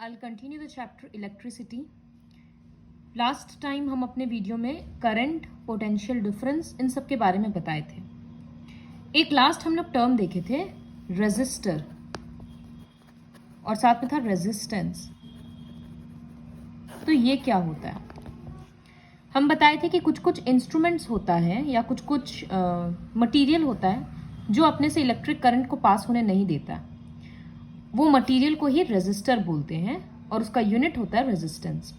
I'll continue the chapter electricity. Last time हम अपने video में करंट, पोटेंशियल डिफरेंस इन सब के बारे में बताए थे. एक लास्ट हम लोग टर्म देखे थे रेजिस्टर और साथ में था रेजिस्टेंस. तो ये क्या होता है? हम बताए थे कि कुछ कुछ इंस्ट्रूमेंट्स होता है या कुछ कुछ मटेरियल होता है जो अपने से इलेक्ट्रिक करंट को पास होने नहीं देता. वो मटेरियल को ही रेजिस्टर बोलते हैं और उसका यूनिट होता है रेजिस्टेंस.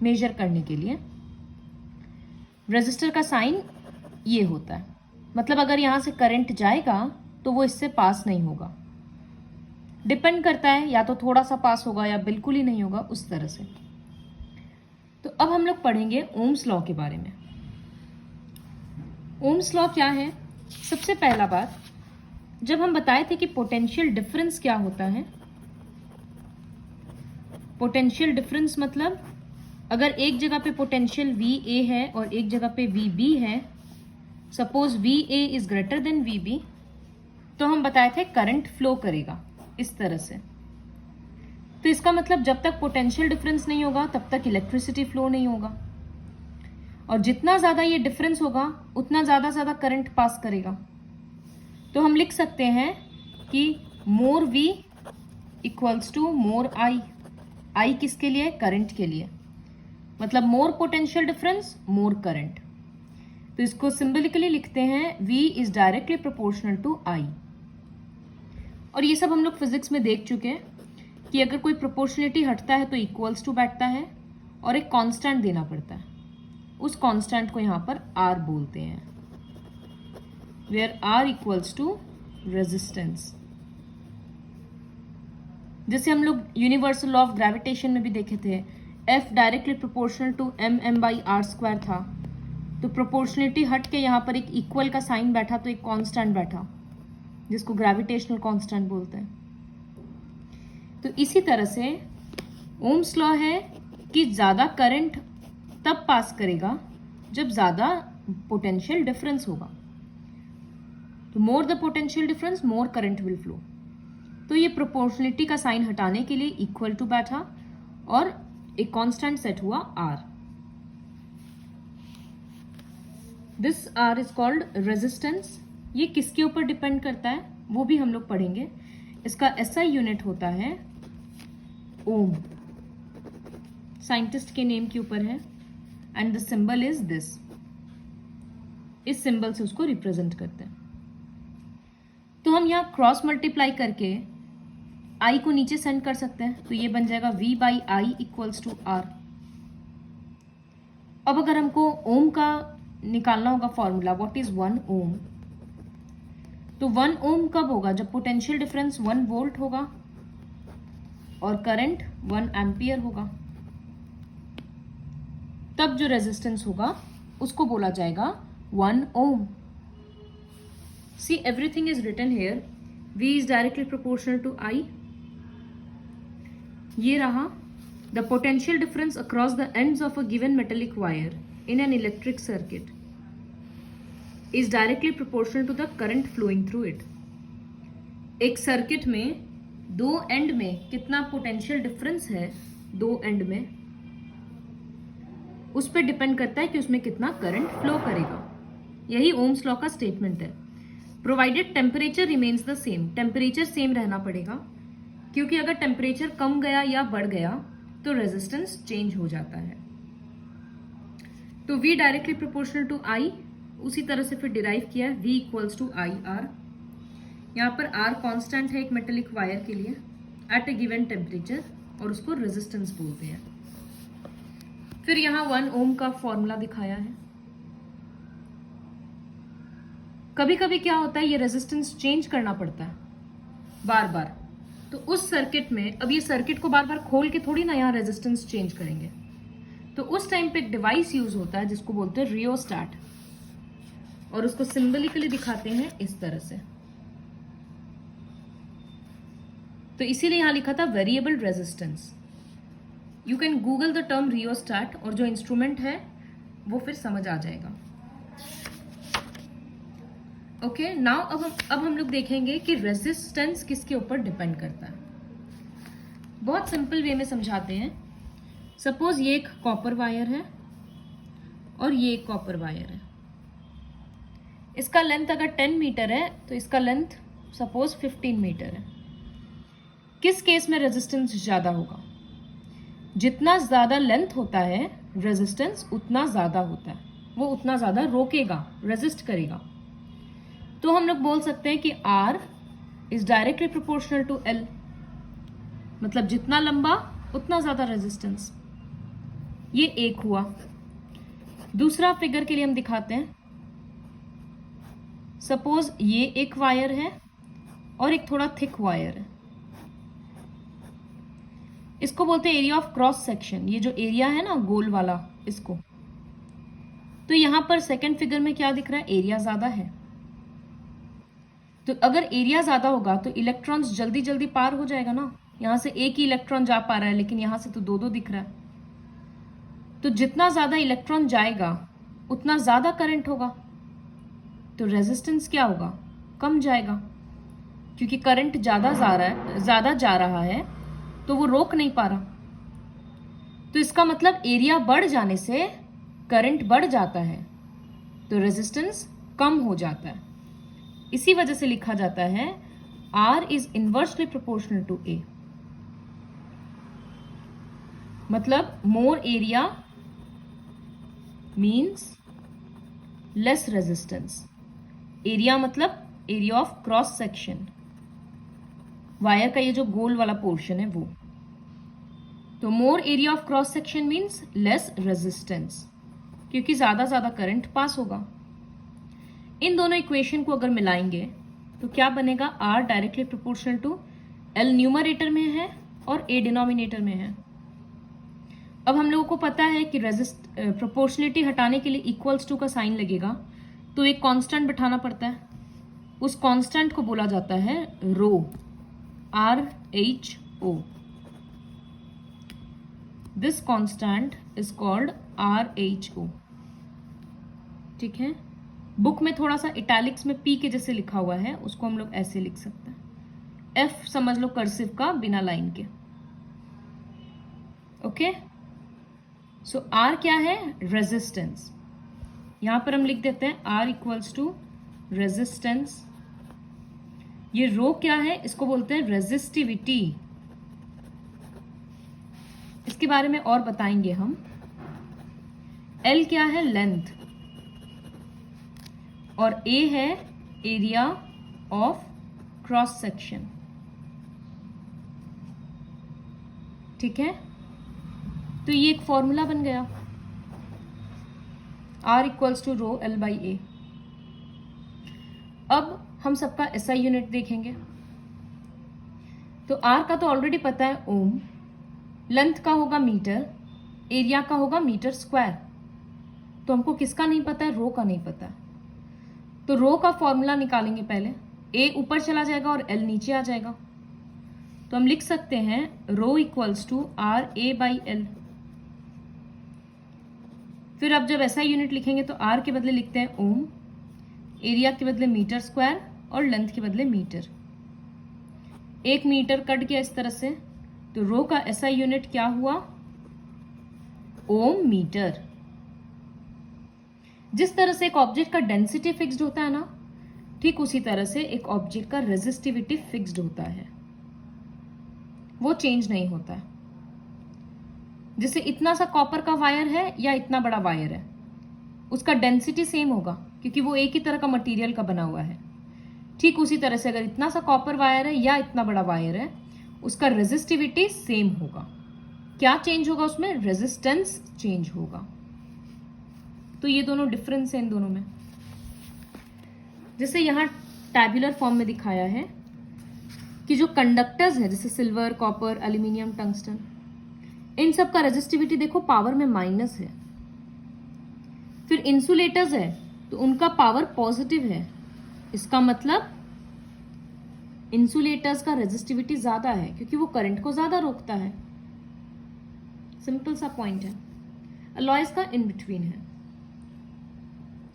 मेजर करने के लिए रेजिस्टर का साइन ये होता है. मतलब अगर यहाँ से करंट जाएगा तो वो इससे पास नहीं होगा. डिपेंड करता है, या तो थोड़ा सा पास होगा या बिल्कुल ही नहीं होगा, उस तरह से. तो अब हम लोग पढ़ेंगे ओम्स लॉ के बारे में. ओम्स लॉ क्या है? सबसे पहला बात, जब हम बताए थे कि पोटेंशियल डिफरेंस क्या होता है. पोटेंशियल डिफरेंस मतलब अगर एक जगह पे पोटेंशियल VA है और एक जगह पे VB है, suppose VA is greater than VB, तो हम बताए थे करंट फ्लो करेगा इस तरह से. तो इसका मतलब जब तक पोटेंशियल डिफरेंस नहीं होगा तब तक इलेक्ट्रिसिटी फ्लो नहीं होगा, और जितना ज्यादा ये डिफरेंस होगा उतना ज्यादा करंट पास करेगा. तो हम लिख सकते हैं कि more V equals to more I. I किसके लिए? करंट के लिए. मतलब more potential difference more current. तो इसको सिंबलिकली लिखते हैं V is directly proportional to I. और ये सब हम लोग फिजिक्स में देख चुके हैं कि अगर कोई प्रोपोर्शनलिटी हटता है तो इक्वल्स टू बैठता है और एक कांस्टेंट देना पड़ता है. उस कांस्टेंट को यहां पर R बोलते हैं, where R equals to resistance. जैसे हम लोग यूनिवर्सल लॉ ऑफ ग्रेविटेशन में भी देखे थे, F directly proportional to mm/r² था. तो प्रोपोर्शनलिटी हट के यहाँ पर एक इक्वल का साइन बैठा तो एक कांस्टेंट बैठा, जिसको ग्रेविटेशनल कांस्टेंट बोलते हैं. तो इसी तरह से ओम्स लॉ है कि ज्यादा करंट तब पास करेगा जब ज्यादा पोटेंशियल डिफरेंस होगा. तो more the potential difference more current will flow. तो ये प्रोपोर्शनलिटी का साइन हटाने के लिए इक्वल टू बैठा और एक कांस्टेंट सेट हुआ R. This R is called resistance. ये किसके ऊपर डिपेंड करता है वो भी हम लोग पढ़ेंगे. इसका SI यूनिट होता है ओम. साइंटिस्ट के नेम के ऊपर है and the symbol is this. इस सिंबल से उसको रिप्रेजेंट करते हैं. तो हम यहाँ क्रॉस मल्टीप्लाई करके I को नीचे सेंड कर सकते हैं. तो ये बन जाएगा V/I इक्वल्स टू R. अब अगर हमको ओम का निकालना होगा फॉर्मूला, व्हाट इज 1 ओम, तो 1 ओम कब होगा? जब पोटेंशियल डिफरेंस 1 वोल्ट होगा और करंट 1 एम्पियर होगा. तब जो रेजिस्टेंस होगा उसको बोला जाएगा 1 ohm. See everything is written here. V is directly proportional to I. ये रहा the potential difference across the ends of a given metallic wire in an electric circuit is directly proportional to the current flowing through it. एक circuit में दो and में कितना potential difference है, दो and में, उस पर डिपेंड करता है कि उसमें कितना करंट फ्लो करेगा. यही ओम्स लॉ का स्टेटमेंट है. Provided temperature remains the same. Temperature same रहना पड़ेगा, क्योंकि अगर टेम्परेचर कम गया या बढ़ गया तो रेजिस्टेंस चेंज हो जाता है. तो V directly proportional to I. उसी तरह से फिर डिराइव किया V इक्वल्स टू IR. यहाँ पर R कांस्टेंट है एक मेटेलिक वायर के लिए एट ए गिवन टेम्परेचर, और उसको रेजिस्टेंस बोलते हैं. फिर यहाँ 1 ओम का फॉर्मूला दिखाया है. कभी कभी क्या होता है, ये रेजिस्टेंस चेंज करना पड़ता है बार बार. तो उस सर्किट में, अब ये सर्किट को बार बार खोल के थोड़ी ना यहाँ रेजिस्टेंस चेंज करेंगे, तो उस टाइम पे एक डिवाइस यूज होता है जिसको बोलते हैं रियोस्टैट, और उसको सिंबलिकली दिखाते हैं इस तरह से. तो इसीलिए यहां लिखा था variable resistance. You can Google the term rheostat और जो इंस्ट्रूमेंट है वो फिर समझ आ जाएगा. ओके, नाउ अब हम लोग देखेंगे कि रेजिस्टेंस किसके ऊपर डिपेंड करता है. बहुत सिंपल वे में समझाते हैं। सपोज ये एक कॉपर वायर है और ये एक कॉपर वायर है। इसका लेंथ अगर 10 मीटर है तो इसका लेंथ सपोज 15 मीटर है। किस केस में रेजिस्टेंस ज़्यादा होगा? जितना ज़्यादा लेंथ होता है रेजिस्टेंस उतना ज़्यादा होता है, वो उतना ज़्यादा रोकेगा, रेजिस्ट करेगा। तो हम लोग बोल सकते हैं कि R is directly proportional to L, मतलब जितना लंबा उतना ज़्यादा रेजिस्टेंस। ये एक हुआ। दूसरा फिगर के लिए हम दिखाते हैं। सपोज ये एक वायर है और एक थोड़ा थिक वायर है। इसको बोलते हैं एरिया ऑफ क्रॉस सेक्शन। ये जो एरिया है ना गोल वाला, इसको। तो यहां पर सेकंड फिगर में क्या दिख रहा है? एरिया ज्यादा है। तो अगर एरिया ज्यादा होगा तो इलेक्ट्रॉन्स जल्दी जल्दी पार हो जाएगा ना। यहां से एक ही इलेक्ट्रॉन जा पा रहा है, लेकिन यहां से तो दो दो दिख रहा है। तो जितना ज्यादा इलेक्ट्रॉन जाएगा उतना ज्यादा करंट होगा, तो रेजिस्टेंस क्या होगा? कम जाएगा, क्योंकि करंट ज्यादा जा रहा है तो वो रोक नहीं पा रहा। तो इसका मतलब एरिया बढ़ जाने से करंट बढ़ जाता है, तो रेजिस्टेंस कम हो जाता है। इसी वजह से लिखा जाता है R is inversely proportional to A। मतलब more area means less resistance. Area मतलब area of cross section, wire का ये जो गोल वाला पोर्शन है वो। तो more area of cross section means less resistance, क्योंकि ज्यादा करंट पास होगा। इन दोनों इक्वेशन को अगर मिलाएंगे तो क्या बनेगा? R directly proportional to L न्यूमरेटर में है और A डिनोमिनेटर में है। अब हम लोगों को पता है कि प्रोपोर्शनलिटी हटाने के लिए इक्वल्स टू का साइन लगेगा, तो एक कांस्टेंट बिठाना पड़ता है। उस कांस्टेंट को बोला जाता है रो, RHO। This constant is called RHO। ठीक है। बुक में थोड़ा सा इटैलिक्स में P के जैसे लिखा हुआ है, उसको हम लोग ऐसे लिख सकते हैं। F समझ लो कर्सिव का, बिना लाइन के। ओके। सो R क्या है? रेजिस्टेंस। यहां पर हम लिख देते हैं R इक्वल्स टू रेजिस्टेंस। ये रो क्या है? इसको बोलते हैं रेजिस्टिविटी। इसके बारे में और बताएंगे हम। L क्या है? लेंथ। और A है एरिया ऑफ क्रॉस सेक्शन। ठीक है। तो ये एक फॉर्मूला बन गया, R equals to rho L by A। अब हम सबका SI यूनिट देखेंगे। तो R का तो ऑलरेडी पता है ओम, लेंथ का होगा मीटर, एरिया का होगा मीटर स्क्वायर। तो हमको किसका नहीं पता है? रो का नहीं पता। तो रो का फॉर्मूला निकालेंगे पहले। A ऊपर चला जाएगा और L नीचे आ जाएगा। तो हम लिख सकते हैं rho equals to RA by L। फिर अब जब ऐसा यूनिट लिखेंगे तो R के बदले लिखते हैं ओम, एरिया के बदले मीटर स्क्वायर और लेंथ के बदले मीटर। एक मीटर कट गया इस तरह से, तो रो का SI यूनिट क्या हुआ? ओम मीटर। जिस तरह से एक ऑब्जेक्ट का डेंसिटी फिक्स्ड होता है ना, ठीक उसी तरह से एक ऑब्जेक्ट का रेजिस्टिविटी फिक्स्ड होता है, वो चेंज नहीं होता है। जैसे इतना सा कॉपर का वायर है या इतना बड़ा वायर है, उसका डेंसिटी सेम होगा क्योंकि वो एक ही तरह का मटेरियल का बना हुआ है। ठीक उसी तरह से अगर इतना सा कॉपर वायर है या इतना बड़ा वायर है, उसका रेजिस्टिविटी सेम होगा। क्या चेंज होगा उसमें? रेजिस्टेंस चेंज होगा। तो ये दोनों डिफरेंस है इन दोनों में। जैसे यहां टैबुलर फॉर्म में दिखाया है कि जो कंडक्टर्स है, जैसे सिल्वर, कॉपर, एल्यूमिनियम, टंगस्टन, इन सब का रेजिस्टिविटी देखो पावर में माइनस है। फिर इंसुलेटर्स है तो उनका पावर पॉजिटिव है। इसका मतलब इंसुलेटर्स का रेजिस्टिविटी ज्यादा है क्योंकि वो करंट को ज्यादा रोकता है। सिंपल सा पॉइंट है। अलॉयज का इन बिटवीन है।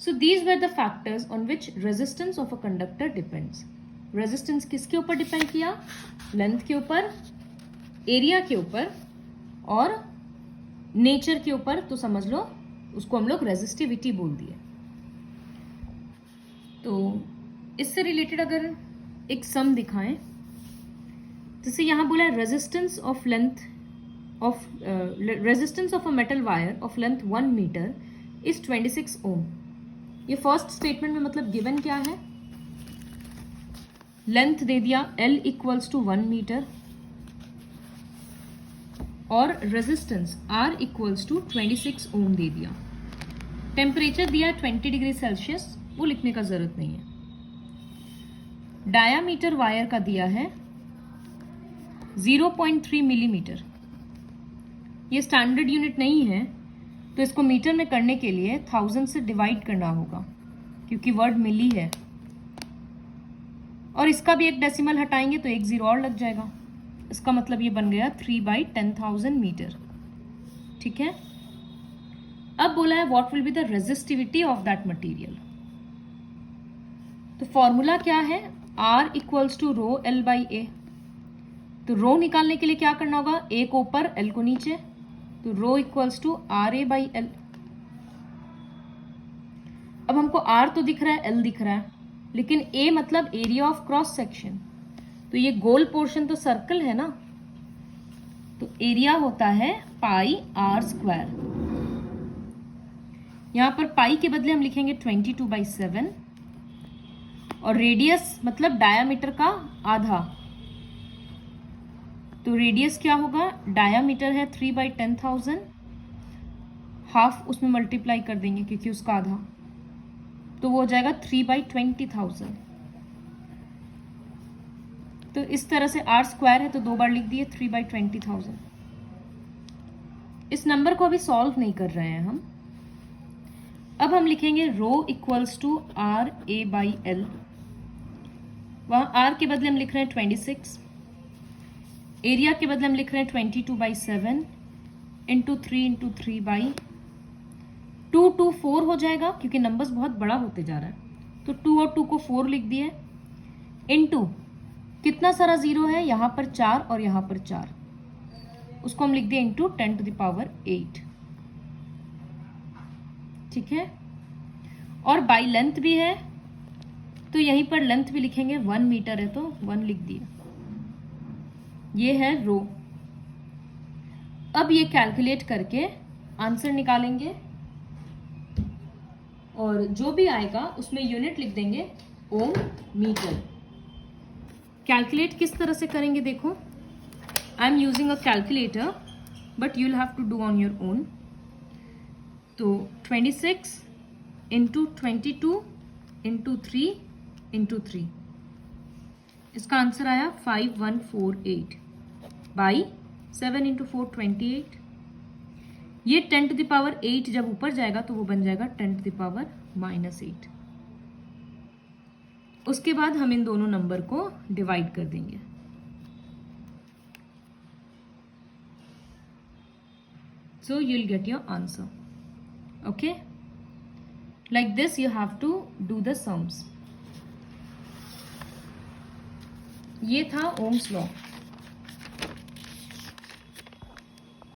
So these were the factors on which resistance of a conductor depends. Resistance किसके ऊपर डिपेंड किया? लेंथ के ऊपर एरिया के ऊपर और नेचर के ऊपर, तो समझ लो उसको हम लोग रेजिस्टिविटी बोल दिए। तो इससे रिलेटेड अगर एक सम दिखाएं, जैसे यहां बोला है resistance of a metal wire of length 1 metre is 26 ohm. ये फर्स्ट स्टेटमेंट में मतलब गिवन क्या है, लेंथ दे दिया L इक्वल्स टू 1 मीटर और रेजिस्टेंस R इक्वल्स टू 26 ओम दे दिया। टेम्परेचर दिया 20 डिग्री सेल्सियस, वो लिखने का जरूरत नहीं है। डायामीटर वायर का दिया है 0.3 मिलीमीटर। ये स्टैंडर्ड यूनिट नहीं है, तो इसको मीटर में करने के लिए 1000 से डिवाइड करना होगा, क्योंकि वर्ड मिली है। और इसका भी एक डेसिमल हटाएंगे तो एक जीरो और लग जाएगा। इसका मतलब ये बन गया 3/10,000 मीटर। ठीक है। अब बोला है what will be the resistivity of that material. तो फॉर्मूला क्या है, R equals to rho L by A. तो रो निकालने के लिए क्या करना होगा, ए को ऊपर L को नीचे, तो rho equals to RA by L। अब हमको R तो दिख रहा है, L दिख रहा है, लेकिन A मतलब एरिया ऑफ क्रॉस सेक्शन। तो ये गोल पोर्शन तो सर्कल है ना, तो एरिया होता है पाई R स्क्वायर। यहां पर पाई के बदले हम लिखेंगे 22/7 और रेडियस मतलब डायामीटर का आधा। तो रेडियस क्या होगा, डायामीटर है 3/10,000, हाफ उसमें मल्टीप्लाई कर देंगे क्योंकि उसका आधा, तो वो हो जाएगा 3/20,000। तो इस तरह से R स्क्वायर है तो 2 बार लिख दिए 3/20,000। इस नंबर को अभी सॉल्व नहीं कर रहे हैं हम। अब हम लिखेंगे rho equals to RA by L। वहां R के बदले हम लिख रहे हैं 26, एरिया के बदले हम लिख रहे हैं 22/7 इंटू 3 इंटू 3/2 2 4 हो जाएगा, क्योंकि नंबर्स बहुत बड़ा होते जा रहा है। तो 2 और 2 को 4 लिख दिए, इंटू कितना सारा जीरो है, यहां पर 4 और यहां पर 4, उसको हम लिख दिए इंटू 10⁸। ठीक है। और बाई लेंथ भी है, तो यहीं पर लेंथ भी लिखेंगे, 1 मीटर है तो 1 लिख दिया। ये है रो। अब ये कैलकुलेट करके आंसर निकालेंगे और जो भी आएगा उसमें यूनिट लिख देंगे ओम मीटर। कैलकुलेट किस तरह से करेंगे देखो, I am using a calculator but you will have to do on your own. तो 26 इंटू 22 इंटू 3 इंटू 3, इसका आंसर आया 5148 बाई 7 इंटू 4 28। ये 10⁸ जब ऊपर जाएगा तो वो बन जाएगा 10⁻⁻8। उसके बाद हम इन दोनों नंबर को डिवाइड कर देंगे। So you'll get your answer. Okay? Like this you have to do the sums. ये था ओम्स लॉ।